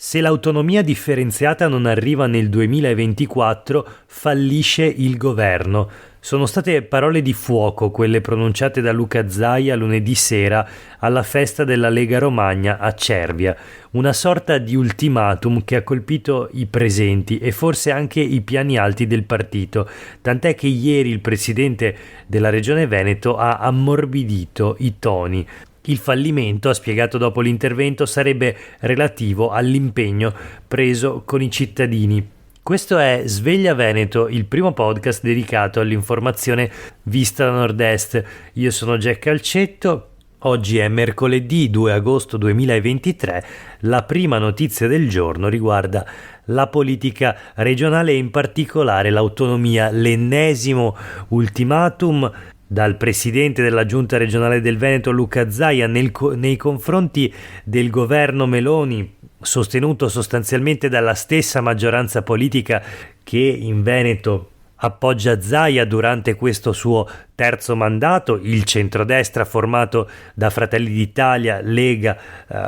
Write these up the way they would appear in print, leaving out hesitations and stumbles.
Se l'autonomia differenziata non arriva nel 2024, fallisce il governo. Sono state parole di fuoco quelle pronunciate da Luca Zaia lunedì sera alla festa della Lega Romagna a Cervia, una sorta di ultimatum che ha colpito i presenti e forse anche i piani alti del partito, tant'è che ieri il presidente della Regione Veneto ha ammorbidito i toni. Il fallimento, ha spiegato dopo l'intervento, sarebbe relativo all'impegno preso con i cittadini. Questo è Sveglia Veneto, il primo podcast dedicato all'informazione vista da nord-est. Io sono Jack Calcetto. Oggi è mercoledì 2 agosto 2023. La prima notizia del giorno riguarda la politica regionale e in particolare l'autonomia, l'ennesimo ultimatum dal presidente della giunta regionale del Veneto Luca Zaia nei confronti del governo Meloni, sostenuto sostanzialmente dalla stessa maggioranza politica che in Veneto appoggia Zaia durante questo suo terzo mandato, il centrodestra formato da Fratelli d'Italia, Lega,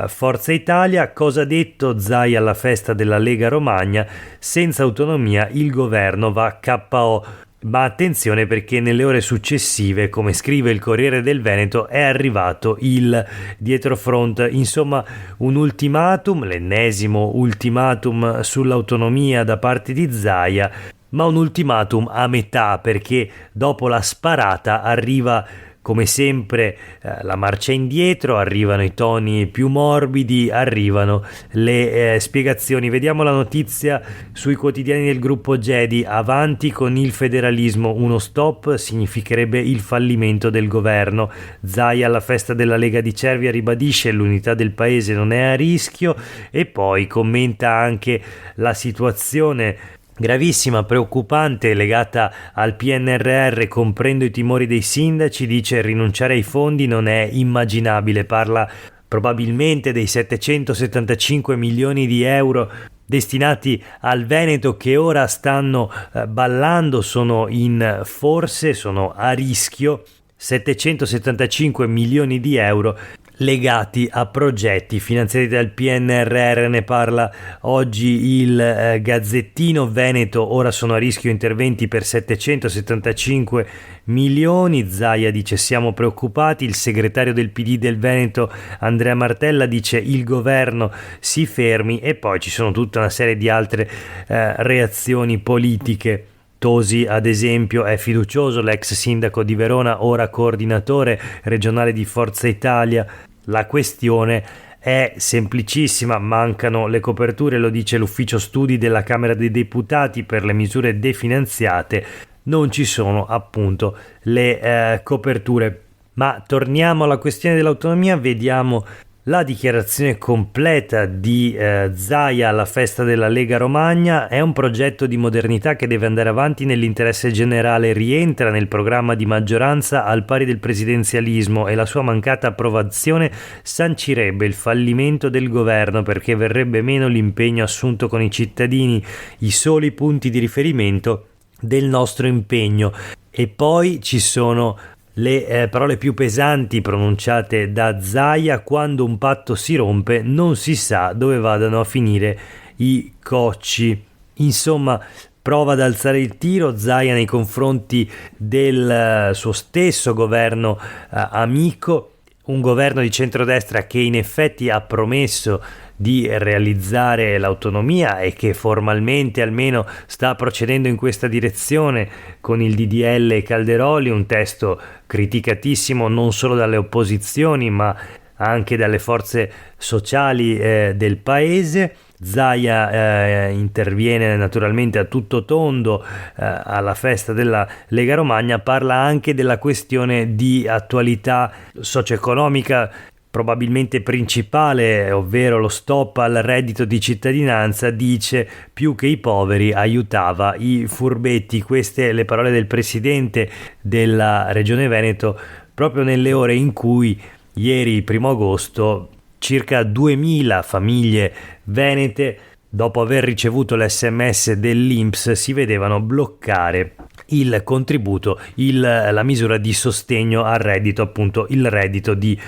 Forza Italia. Cosa ha detto Zaia alla festa della Lega Romagna? Senza autonomia il governo va KO. Ma attenzione, perché nelle ore successive, come scrive il Corriere del Veneto, è arrivato il dietrofront. Insomma, un ultimatum, l'ennesimo ultimatum sull'autonomia da parte di Zaia, ma un ultimatum a metà, perché dopo la sparata arriva come sempre la marcia indietro, arrivano i toni più morbidi, arrivano le spiegazioni. Vediamo la notizia sui quotidiani del gruppo Gedi: avanti con il federalismo, uno stop significherebbe il fallimento del governo. Zaia alla festa della Lega di Cervia ribadisce l'unità del paese non è a rischio e poi commenta anche la situazione gravissima, preoccupante, legata al PNRR. Comprendo i timori dei sindaci, dice rinunciare ai fondi non è immaginabile, parla probabilmente dei 775 milioni di euro destinati al Veneto che ora stanno ballando, sono in forse, sono a rischio. 775 milioni di euro legati a progetti finanziati dal PNRR, ne parla oggi il Gazzettino. Veneto, ora sono a rischio interventi per 775 milioni. Zaia dice siamo preoccupati, il segretario del PD del Veneto Andrea Martella dice il governo si fermi, e poi ci sono tutta una serie di altre reazioni politiche. Tosi, ad esempio, è fiducioso, l'ex sindaco di Verona, ora coordinatore regionale di Forza Italia. La questione è semplicissima, mancano le coperture, lo dice l'ufficio studi della Camera dei Deputati, per le misure definanziate non ci sono appunto le coperture. Ma torniamo alla questione dell'autonomia, vediamo la dichiarazione completa di Zaia alla festa della Lega Romagna. È un progetto di modernità che deve andare avanti nell'interesse generale, rientra nel programma di maggioranza al pari del presidenzialismo, e la sua mancata approvazione sancirebbe il fallimento del governo, perché verrebbe meno l'impegno assunto con i cittadini, i soli punti di riferimento del nostro impegno. E poi ci sono le parole più pesanti pronunciate da Zaia: quando un patto si rompe non si sa dove vadano a finire i cocci. Insomma, prova ad alzare il tiro Zaia nei confronti del suo stesso governo amico, un governo di centrodestra che in effetti ha promesso di realizzare l'autonomia e che formalmente almeno sta procedendo in questa direzione con il DDL Calderoli, un testo criticatissimo non solo dalle opposizioni ma anche dalle forze sociali del paese. Zaia interviene naturalmente a tutto tondo alla festa della Lega Romagna, parla anche della questione di attualità socio-economica probabilmente principale, ovvero lo stop al reddito di cittadinanza. Dice più che i poveri aiutava i furbetti. Queste le parole del presidente della Regione Veneto proprio nelle ore in cui ieri 1 agosto circa 2000 famiglie venete dopo aver ricevuto l'SMS dell'INPS, si vedevano bloccare il contributo, la misura di sostegno al reddito, appunto il reddito di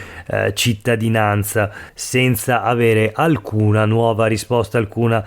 cittadinanza, senza avere alcuna nuova risposta, alcuna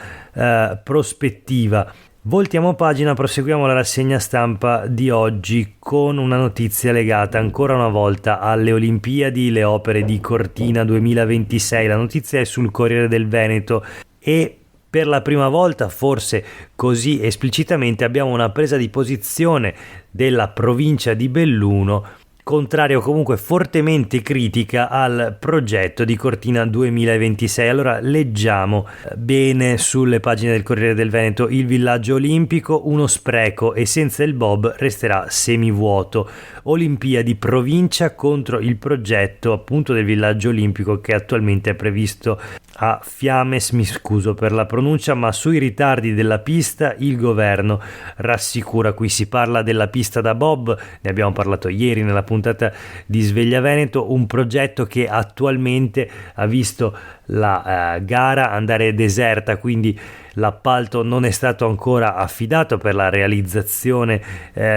prospettiva. Voltiamo pagina, proseguiamo la rassegna stampa di oggi con una notizia legata ancora una volta alle Olimpiadi, le opere di Cortina 2026. La notizia è sul Corriere del Veneto e per la prima volta, forse così esplicitamente, abbiamo una presa di posizione della provincia di Belluno, contraria o comunque fortemente critica al progetto di Cortina 2026. Allora leggiamo bene sulle pagine del Corriere del Veneto: il villaggio olimpico, uno spreco e senza il bob resterà semivuoto. Olimpiadi provincia contro il progetto appunto del villaggio olimpico che attualmente è previsto a Fiames, mi scuso per la pronuncia, ma sui ritardi della pista il governo rassicura. Qui si parla della pista da bob, ne abbiamo parlato ieri nella puntata di Sveglia Veneto, un progetto che attualmente ha visto la gara andare deserta, quindi l'appalto non è stato ancora affidato per la realizzazione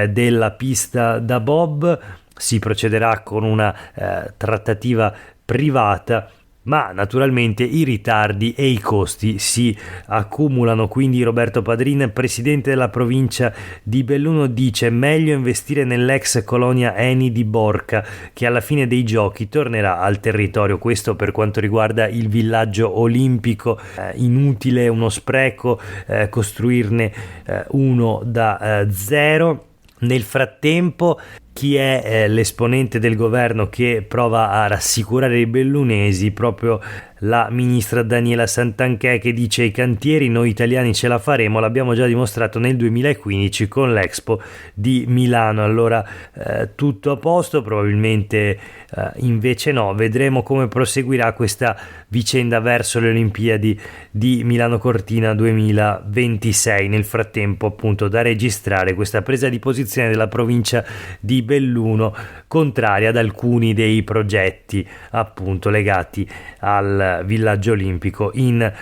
della pista da bob. Si procederà con una trattativa privata, ma naturalmente i ritardi e i costi si accumulano. Quindi Roberto Padrin, presidente della provincia di Belluno, dice: meglio investire nell'ex colonia Eni di Borca, che alla fine dei giochi tornerà al territorio. Questo per quanto riguarda il villaggio olimpico. Inutile, uno spreco costruirne uno da zero. Nel frattempo, chi è l'esponente del governo che prova a rassicurare i bellunesi? Proprio la ministra Daniela Santanchè, che dice: i cantieri noi italiani ce la faremo, l'abbiamo già dimostrato nel 2015 con l'Expo di Milano. Allora tutto a posto? Probabilmente invece no. Vedremo come proseguirà questa vicenda verso le Olimpiadi di Milano Cortina 2026. Nel frattempo, appunto, da registrare questa presa di posizione della provincia di Belluno contraria ad alcuni dei progetti appunto legati al villaggio olimpico in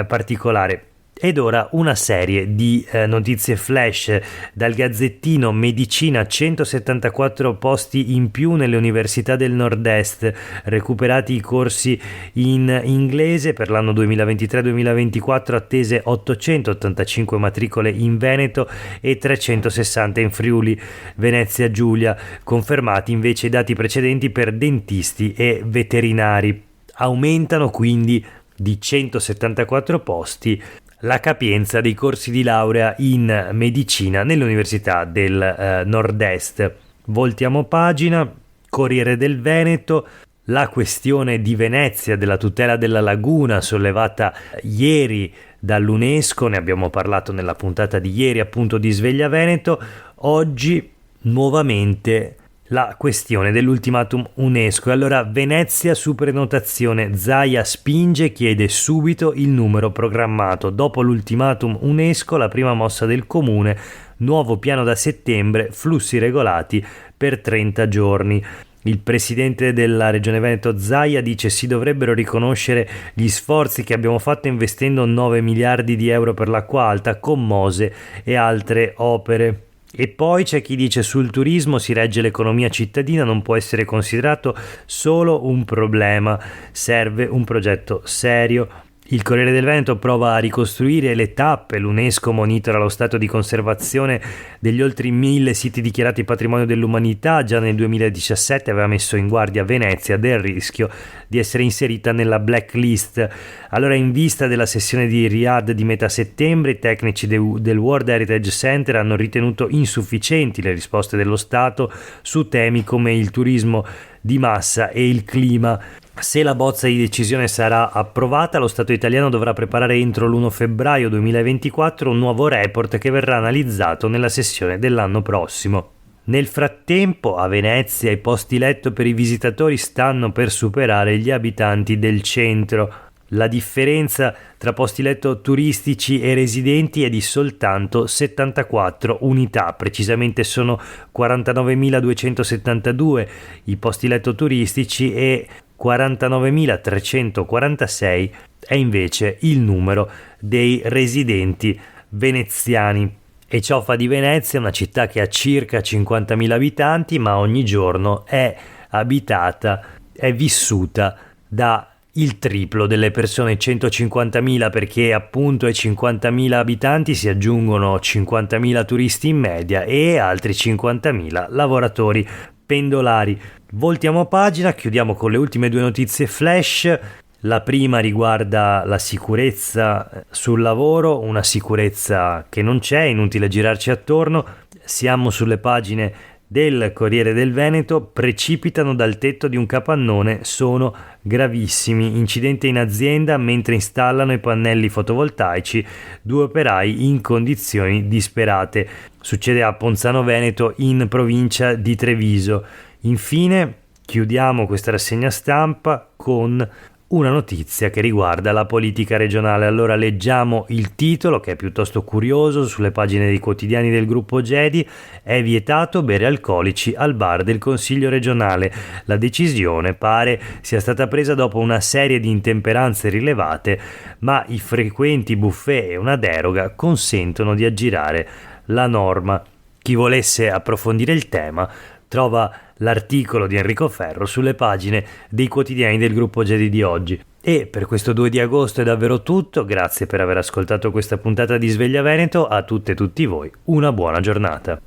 particolare. Ed ora una serie di notizie flash dal Gazzettino. Medicina, 174 posti in più nelle università del nord-est, recuperati i corsi in inglese per l'anno 2023-2024, attese 885 matricole in Veneto e 360 in Friuli Venezia Giulia, confermati invece i dati precedenti per dentisti e veterinari. Aumentano quindi di 174 posti la capienza dei corsi di laurea in medicina nelle università del nord-est. Voltiamo pagina, Corriere del Veneto. La questione di Venezia, della tutela della laguna, sollevata ieri dall'UNESCO, ne abbiamo parlato nella puntata di ieri appunto di Sveglia Veneto. Oggi nuovamente la questione dell'ultimatum UNESCO. Allora, Venezia su prenotazione, Zaia spinge, chiede subito il numero programmato. Dopo l'ultimatum UNESCO, la prima mossa del comune, nuovo piano da settembre, flussi regolati per 30 giorni. Il presidente della Regione Veneto Zaia dice: si dovrebbero riconoscere gli sforzi che abbiamo fatto investendo 9 miliardi di euro per l'acqua alta con Mose e altre opere. E poi c'è chi dice: sul turismo si regge l'economia cittadina, non può essere considerato solo un problema, serve un progetto serio. Il Corriere del Veneto prova a ricostruire le tappe, l'UNESCO monitora lo stato di conservazione degli oltre 1000 siti dichiarati patrimonio dell'umanità. Già nel 2017 aveva messo in guardia Venezia del rischio di essere inserita nella blacklist. Allora, in vista della sessione di Riyadh di metà settembre, i tecnici del World Heritage Center hanno ritenuto insufficienti le risposte dello Stato su temi come il turismo di massa e il clima. Se la bozza di decisione sarà approvata, lo Stato italiano dovrà preparare entro l'1 febbraio 2024 un nuovo report che verrà analizzato nella sessione dell'anno prossimo. Nel frattempo, a Venezia i posti letto per i visitatori stanno per superare gli abitanti del centro. La differenza tra posti letto turistici e residenti è di soltanto 74 unità, precisamente sono 49.272 i posti letto turistici e 49.346 è invece il numero dei residenti veneziani. E ciò fa di Venezia una città che ha circa 50.000 abitanti, ma ogni giorno è abitata, è vissuta da il triplo delle persone, 150.000, perché appunto ai 50.000 abitanti si aggiungono 50.000 turisti in media e altri 50.000 lavoratori pendolari. Voltiamo pagina, chiudiamo con le ultime due notizie flash. La prima riguarda la sicurezza sul lavoro, una sicurezza che non c'è, inutile girarci attorno. Siamo sulle pagine del Corriere del Veneto. Precipitano dal tetto di un capannone, sono gravissimi. Incidente in azienda mentre installano i pannelli fotovoltaici, 2 operai in condizioni disperate. Succede a Ponzano Veneto, in provincia di Treviso. Infine chiudiamo questa rassegna stampa con una notizia che riguarda la politica regionale. Allora leggiamo il titolo, che è piuttosto curioso, sulle pagine dei quotidiani del gruppo Gedi: è vietato bere alcolici al bar del Consiglio regionale. La decisione pare sia stata presa dopo una serie di intemperanze rilevate, ma i frequenti buffet e una deroga consentono di aggirare la norma. Chi volesse approfondire il tema trova l'articolo di Enrico Ferro sulle pagine dei quotidiani del gruppo Gedi di oggi. E per questo 2 di agosto è davvero tutto. Grazie per aver ascoltato questa puntata di Sveglia Veneto. A tutte e tutti voi una buona giornata.